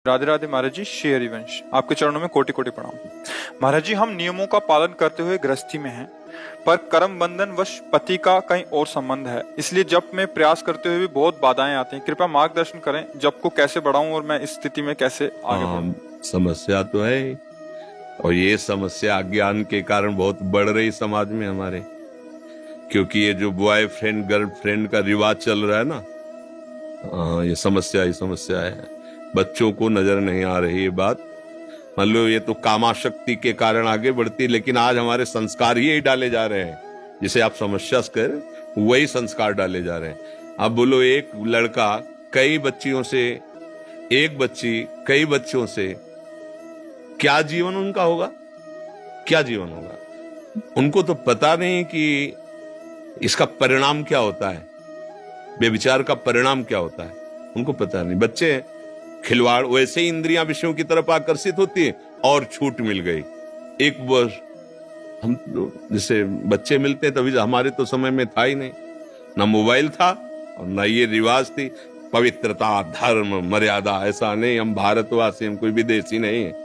राधे राधे महाराज जी। श्री हरिवंश, आपके चरणों में कोटि कोटि प्रणाम। महाराज जी, हम नियमों का पालन करते हुए गृहस्थी में हैं, पर कर्म बंधन वश पति का कहीं और संबंध है, इसलिए जप में प्रयास करते हुए भी बहुत बाधाएं आती हैं। कृपया मार्गदर्शन करें, जप को कैसे बढ़ाऊं और मैं इस स्थिति में कैसे आगे बढ़ूं? समस्या तो है, और ये समस्या अज्ञान के कारण बहुत बढ़ रही समाज में हमारे, क्योंकि ये जो बॉयफ्रेंड गर्लफ्रेंड का रिवाज चल रहा है ना, ये समस्या ही समस्या है। बच्चों को नजर नहीं आ रही ये बात। मान लो ये तो कामाशक्ति के कारण आगे बढ़ती है, लेकिन आज हमारे संस्कार ही डाले जा रहे हैं, जिसे आप समस्या कर वही संस्कार डाले जा रहे हैं। अब बोलो, एक लड़का कई बच्चियों से, एक बच्ची कई बच्चों से, क्या जीवन उनका होगा? क्या जीवन होगा? उनको तो पता नहीं कि इसका परिणाम क्या होता है, बेविचार का परिणाम क्या होता है, उनको पता नहीं। बच्चे खिलवाड़, वैसे ही इंद्रियां विषयों की तरफ आकर्षित होती है और छूट मिल गई। एक वर्ष हम जैसे बच्चे मिलते तभी, हमारे तो समय में था ही नहीं, ना मोबाइल था और ना ये रिवाज थी। पवित्रता, धर्म, मर्यादा, ऐसा नहीं। हम भारतवासी, हम कोई विदेशी नहीं है,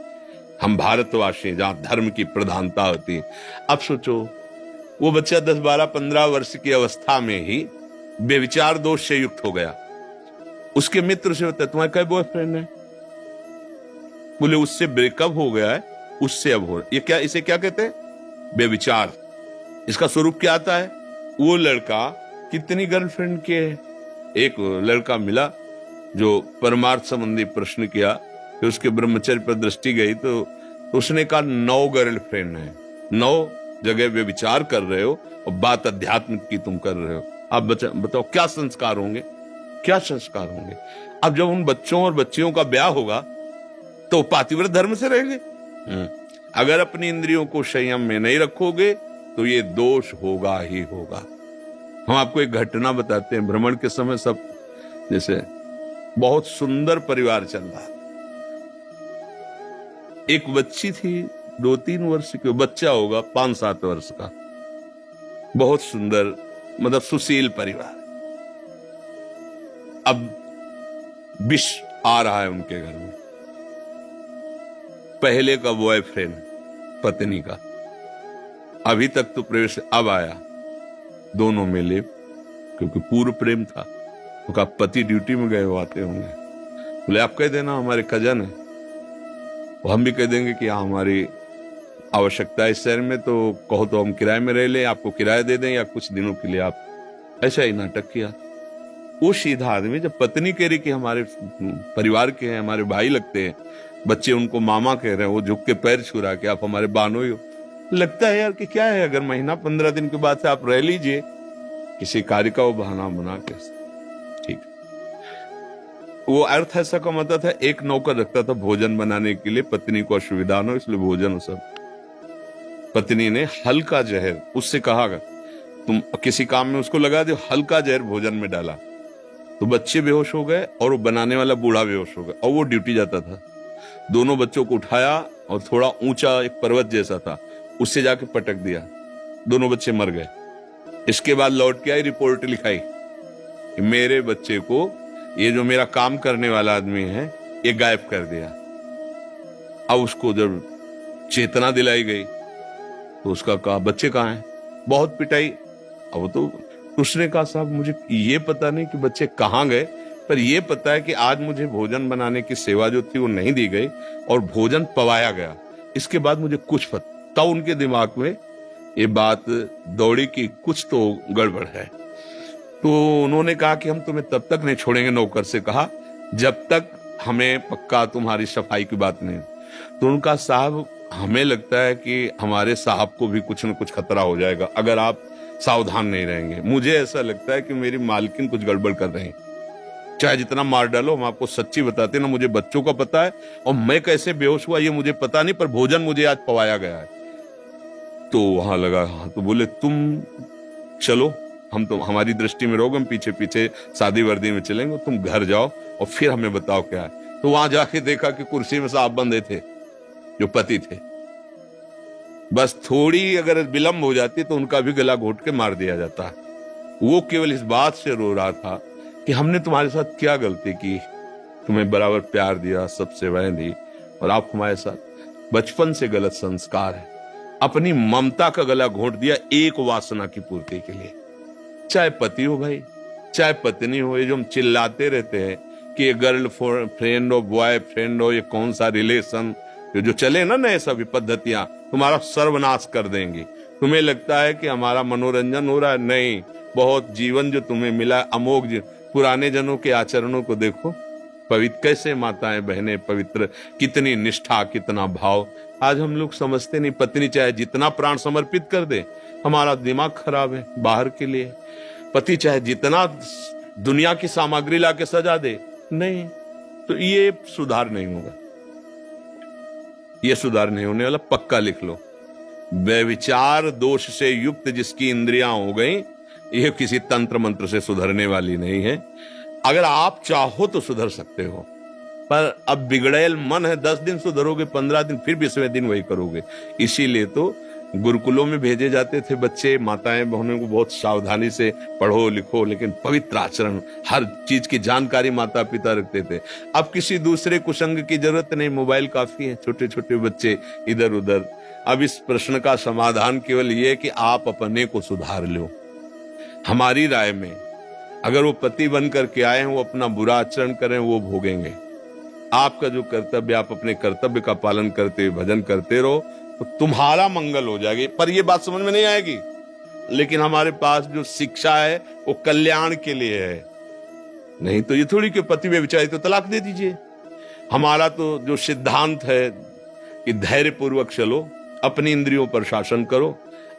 हम भारतवासी जहां धर्म की प्रधानता होती है। अब सोचो, वो बच्चा 10, 12, 15 वर्ष की अवस्था में ही बेविचार दोष से युक्त हो गया। उसके मित्र से होता है, तुम्हारा क्या बॉयफ्रेंड है? बोले उससे ब्रेकअप हो गया है, उससे अब हो। ये क्या, इसे क्या कहते हैं? बेविचार। इसका स्वरूप क्या आता है? वो लड़का कितनी गर्लफ्रेंड के, एक लड़का मिला जो परमार्थ संबंधी प्रश्न किया, फिर उसके ब्रह्मचर्य पर दृष्टि गई तो उसने कहा 9 गर्लफ्रेंड है, 9 जगह वे विचार कर रहे हो और बात अध्यात्म की तुम कर रहे हो। आप बताओ क्या संस्कार होंगे, क्या संस्कार होंगे? अब जब उन बच्चों और बच्चियों का ब्याह होगा तो पातिव्रत धर्म से रहेंगे। अगर अपनी इंद्रियों को संयम में नहीं रखोगे तो ये दोष होगा ही होगा। हम आपको एक घटना बताते हैं। भ्रमण के समय सब, जैसे बहुत सुंदर परिवार चल रहा, एक बच्ची थी 2-3 वर्ष की, बच्चा होगा 5-7 वर्ष का, बहुत सुंदर, मतलब सुशील परिवार। अब विष आ रहा है उनके घर में। पहले का बॉयफ्रेंड पत्नी का, अभी तक तो प्रवेश, अब आया, दोनों मिले, क्योंकि पूर्व प्रेम था। तो कहा पति ड्यूटी में गए हो, आते होंगे। बोले आप कह देना हमारे कजन है, हम भी कह देंगे कि हाँ हमारी आवश्यकता है इस शहर में, तो कहो तो हम किराए में रह लें, आपको किराया दे दें या कुछ दिनों के लिए आप। ऐसा ही नाटक किया। वो सीधा आदमी, जब पत्नी कह रही कि हमारे परिवार के हैं, हमारे भाई लगते हैं, बच्चे उनको मामा कह रहे हैं, वो झुक के पैर छू रहा कि आप हमारे बानोई हो। लगता है यार कि क्या है, अगर महीना 15 दिन के बाद से आप रह लीजिए, किसी कार्य का वो बहाना बना के, ठीक। वो अर्थ ऐसा का मतलब था, एक नौकर रखता था भोजन बनाने के लिए, पत्नी को असुविधा न हो इसलिए भोजन सब। पत्नी ने हल्का जहर, उससे कहा तुम किसी काम में उसको लगा दो, हल्का जहर भोजन में डाला तो बच्चे बेहोश हो गए और वो बनाने वाला बूढ़ा बेहोश हो गया, और वो ड्यूटी जाता था। दोनों बच्चों को उठाया और थोड़ा ऊंचा एक पर्वत जैसा था, उससे जाके पटक दिया, दोनों बच्चे मर गए। इसके बाद लौट के आई, रिपोर्ट लिखाई कि मेरे बच्चे को ये जो मेरा काम करने वाला आदमी है ये गायब कर दिया। अब उसको जब चेतना दिलाई गई तो उसका कहा बच्चे कहाँ हैं? बहुत पिटाई। अब तो उसने कहा साहब मुझे ये पता नहीं कि बच्चे कहाँ गए, पर ये पता है कि आज मुझे भोजन बनाने की सेवा जो थी वो नहीं दी गई और भोजन पवाया गया। इसके बाद मुझे कुछ पता, तब उनके दिमाग में ये बात दौड़ी कि कुछ तो गड़बड़ है। तो उन्होंने कहा कि हम तुम्हें तब तक नहीं छोड़ेंगे, नौकर से कहा, जब तक हमें पक्का तुम्हारी सफाई की बात नहीं। तो उनका साहब हमें लगता है कि हमारे साहब को भी कुछ न कुछ खतरा हो जाएगा अगर आप सावधान नहीं रहेंगे। मुझे ऐसा लगता है कि मेरी मालकिन कुछ गड़बड़ कर रही है, चाहे जितना मार डालो, हम आपको सच्ची बताते ना, मुझे बच्चों का पता है और मैं कैसे बेहोश हुआ ये मुझे पता नहीं, पर भोजन मुझे आज पवाया गया है। तो वहां लगा, तो बोले तुम चलो, हम तो हमारी दृष्टि में रहोगे, हम पीछे पीछे शादी वर्दी में चलेंगे, तुम घर जाओ और फिर हमें बताओ क्या है। तो वहां जाके देखा कि कुर्सी में साहब बंधे थे जो पति थे। बस थोड़ी अगर विलंब हो जाती तो उनका भी गला घोट के मार दिया जाता। वो केवल इस बात से रो रहा था कि हमने तुम्हारे साथ क्या गलती की तुम्हें बराबर प्यार दिया, सब सेवाएं दी, और आप हमारे साथ बचपन से गलत संस्कार है, अपनी ममता का गला घोंट दिया एक वासना की पूर्ति के लिए। चाहे पति हो भाई, चाहे पत्नी हो, ये जो हम चिल्लाते रहते हैं कि ये गर्ल फ्रेंड हो, बॉय फ्रेंड हो, ये कौन सा रिलेशन, जो चले ना नए सभी पद्धतियां तुम्हारा सर्वनाश कर देंगी। तुम्हें लगता है कि हमारा मनोरंजन हो रहा है, नहीं, बहुत जीवन जो तुम्हें मिला अमोघ। पुराने जनों के आचरणों को देखो, पवित्र कैसे माताएं बहनें पवित्र, कितनी निष्ठा, कितना भाव। आज हम लोग समझते नहीं, पत्नी चाहे जितना प्राण समर्पित कर दे, हमारा दिमाग खराब है बाहर के लिए। पति चाहे जितना दुनिया की सामग्री लाके सजा दे, नहीं, तो ये सुधार नहीं होगा, ये सुधार नहीं होने वाला, पक्का लिख लो। व्यभिचार दोष से युक्त जिसकी इंद्रियां हो गई, ये किसी तंत्र मंत्र से सुधरने वाली नहीं है। अगर आप चाहो तो सुधर सकते हो, पर अब बिगड़ेल मन है, 10 दिन सुधरोगे, 15 दिन, फिर 20वें दिन वही करोगे। इसीलिए तो गुरुकुलों में भेजे जाते थे बच्चे, माताएं बहनों को बहुत सावधानी से पढ़ो लिखो, लेकिन पवित्र आचरण, हर चीज की जानकारी माता पिता रखते थे। अब किसी दूसरे कुसंग की जरूरत नहीं, मोबाइल काफी है, छोटे छोटे बच्चे इधर उधर। अब इस प्रश्न का समाधान केवल ये कि आप अपने को सुधार लो। हमारी राय में अगर वो पति बन करके आए हैं, वो अपना बुरा आचरण करें, वो भोगेंगे। आपका जो कर्तव्य, आप अपने कर्तव्य का पालन करते हुए भजन करते रहो, तो तुम्हारा मंगल हो जाएगी। पर ये बात समझ में नहीं आएगी, लेकिन हमारे पास जो शिक्षा है वो कल्याण के लिए है। नहीं तो ये थोड़ी कि पति व्यभिचारी तो तलाक दे दीजिए। हमारा तो जो सिद्धांत है कि धैर्य पूर्वक चलो, अपनी इंद्रियों पर शासन करो,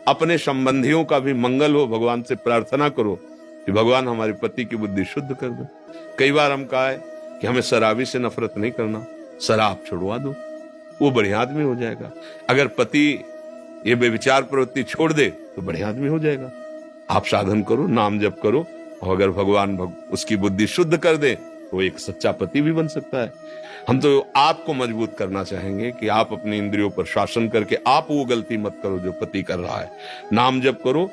अपने संबंधियों का भी मंगल हो, भगवान से प्रार्थना करो कि भगवान हमारे पति की बुद्धि शुद्ध कर दो। कई बार हम कहा है कि हमें शराबी से नफरत नहीं करना, शराब छुड़वा दो, वो बढ़िया आदमी हो जाएगा। अगर पति ये बेविचार प्रवृत्ति छोड़ दे तो बढ़िया आदमी हो जाएगा। आप साधन करो, नाम जप करो, और अगर भगवान उसकी बुद्धि शुद्ध कर दे तो एक सच्चा पति भी बन सकता है। हम तो आपको मजबूत करना चाहेंगे कि आप अपनी इंद्रियों पर शासन करके आप वो गलती मत करो जो पति कर रहा है। नाम जप करो,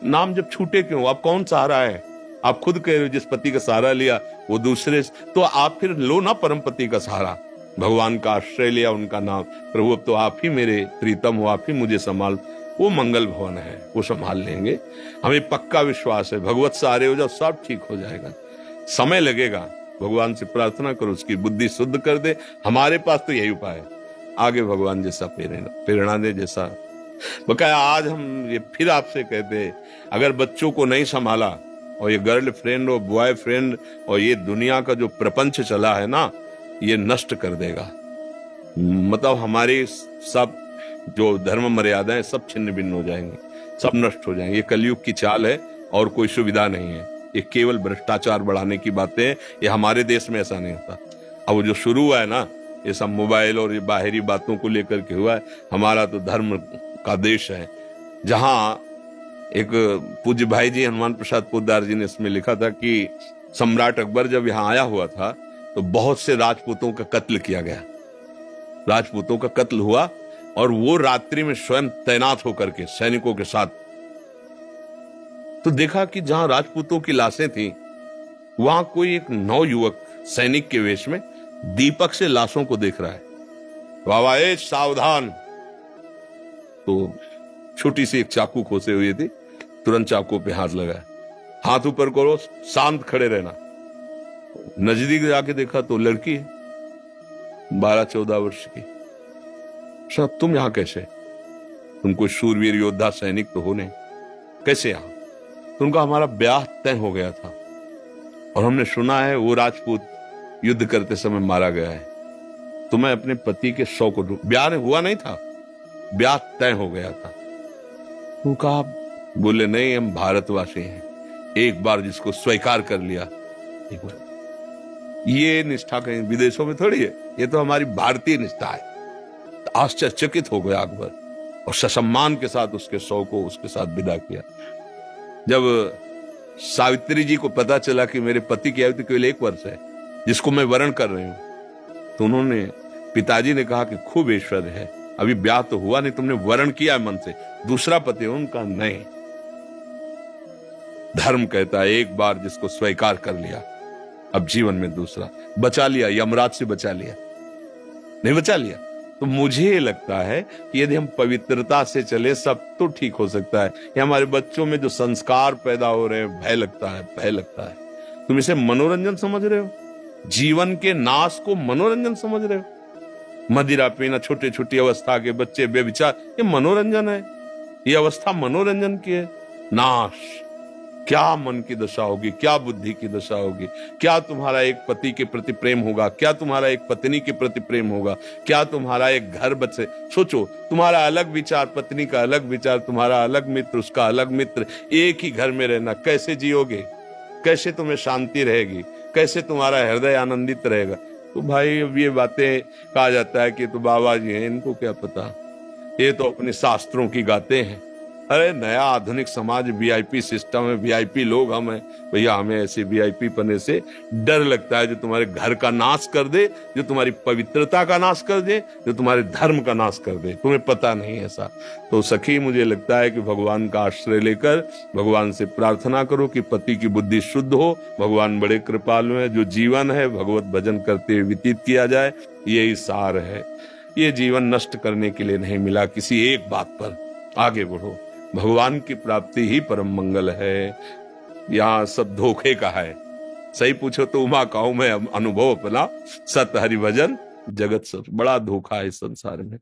नाम जब छूटे क्यों, आप कौन सहारा है? आप खुद कह रहे हो जिस पति का सहारा लिया वो दूसरे, तो आप फिर लो ना परम पति का सहारा, भगवान का आश्रय लिया, उनका नाम, प्रभु अब तो आप ही मेरे प्रीतम हो, आप ही मुझे संभाल। वो मंगल भवन है, वो संभाल लेंगे। हमें पक्का विश्वास है, भगवत सहारे हो जाओ, सब ठीक हो जाएगा। समय लगेगा, भगवान से प्रार्थना करो उसकी बुद्धि शुद्ध कर दे। हमारे पास तो यही उपाय है, आगे भगवान जैसा प्रेरणा दे, जैसा बकाया। आज हम ये फिर आपसे कहते, अगर बच्चों को नहीं संभाला, और ये गर्ल फ्रेंड और बॉय फ्रेंड और ये दुनिया का जो प्रपंच चला है ना, ये नष्ट कर देगा। मतलब हमारी सब जो धर्म मर्यादाएं सब छिन्न भिन्न हो जाएंगे, सब नष्ट हो जाएंगे। ये कलयुग की चाल है और कोई सुविधा नहीं है, ये केवल भ्रष्टाचार बढ़ाने की बातें हैं। ये हमारे देश में ऐसा नहीं होता। अब वो जो शुरू हुआ है ना, ये सब मोबाइल और ये बाहरी बातों को लेकर के हुआ है। हमारा तो धर्म का देश है, जहां एक पूज्य भाई जी हनुमान प्रसाद पोद्दार जी ने इसमें लिखा था कि सम्राट अकबर जब यहाँ आया हुआ था तो बहुत से राजपूतों का कत्ल किया गया, राजपूतों का कत्ल हुआ, और वो रात्रि में स्वयं तैनात होकर के सैनिकों के साथ, तो देखा कि जहां राजपूतों की लाशें थी, वहां कोई एक नवयुवक सैनिक के वेश में दीपक से लाशों को देख रहा है। बाबा ए सावधान, तो छोटी सी एक चाकू खोसे हुई थी, तुरंत चाकू पे हाथ लगाया, हाथ ऊपर करो, शांत खड़े रहना। नजदीक जाके देखा तो लड़की है, 12-14 वर्ष की। साहब तुम यहां कैसे? तुम कोई शूरवीर योद्धा सैनिक तो हो नहीं, कैसे यहां? तो उनका हमारा ब्याह तय हो गया था, और हमने सुना है वो राजपूत युद्ध करते समय मारा गया है, तो मैं अपने पति के 100 को ब्याह हुआ नहीं था, ब्याह तय हो गया था। उनका बोले नहीं, हम भारतवासी हैं, एक बार जिसको स्वीकार कर लिया, एक बार। ये निष्ठा कहीं विदेशों में थोड़ी है, ये तो हमारी भारतीय निष्ठा है। आश्चर्यचकित हो गया अकबर, और ससम्मान के साथ उसके 100 को उसके साथ विदा किया। जब सावित्री जी को पता चला कि मेरे पति की आयु तो केवल 1 वर्ष है, जिसको मैं वरण कर रही हूं, तो उन्होंने, पिताजी ने कहा कि खूब ऐश्वर्य है, अभी ब्याह तो हुआ नहीं, तुमने वरण किया मन से, दूसरा पति है उनका? नहीं, धर्म कहता है एक बार जिसको स्वीकार कर लिया अब जीवन में दूसरा बचा लिया, यमराज से बचा लिया, नहीं बचा लिया। तो मुझे लगता है कि यदि हम पवित्रता से चले सब तो ठीक हो सकता है। ये हमारे बच्चों में जो संस्कार पैदा हो रहे हैं, भय लगता है, भय लगता है। तुम इसे मनोरंजन समझ रहे हो? जीवन के नाश को मनोरंजन समझ रहे हो? मदिरा पीना, छोटे छोटी अवस्था के बच्चे बेविचार, ये मनोरंजन है। ये अवस्था मनोरंजन की है। नाश, क्या मन की दशा होगी, क्या बुद्धि की दशा होगी, क्या तुम्हारा एक पति के प्रति प्रेम होगा, क्या तुम्हारा एक पत्नी के प्रति प्रेम होगा, क्या तुम्हारा एक घर बचे। सोचो, तुम्हारा अलग विचार, पत्नी का अलग विचार, तुम्हारा अलग मित्र, उसका अलग मित्र, एक ही घर में रहना, कैसे जियोगे? कैसे तुम्हें शांति रहेगी? कैसे तुम्हारा हृदय आनंदित रहेगा? तो भाई अब ये बातें कहा जाता है कि तो बाबा जी हैं, इनको क्या पता, ये तो अपने शास्त्रों की गाते हैं। अरे नया आधुनिक समाज, वीआईपी सिस्टम है, वीआईपी लोग हम हैं भैया। हमें ऐसे वीआईपी पने से डर लगता है जो तुम्हारे घर का नाश कर दे, जो तुम्हारी पवित्रता का नाश कर दे, जो तुम्हारे धर्म का नाश कर दे। तुम्हें पता नहीं ऐसा। तो सखी, मुझे लगता है कि भगवान का आश्रय लेकर भगवान से प्रार्थना करो कि पति की बुद्धि शुद्ध हो। भगवान बड़े कृपालु हैं। जो जीवन है भगवत भजन करते हुए व्यतीत किया जाए, यही सार है। ये जीवन नष्ट करने के लिए नहीं मिला। किसी एक बात पर आगे बढ़ो। भगवान की प्राप्ति ही परम मंगल है। यहाँ सब धोखे का है। सही पूछो तो उमा कहूं मैं अनुभव अपना, सत हरि भजन जगत सब बड़ा धोखा है इस संसार में।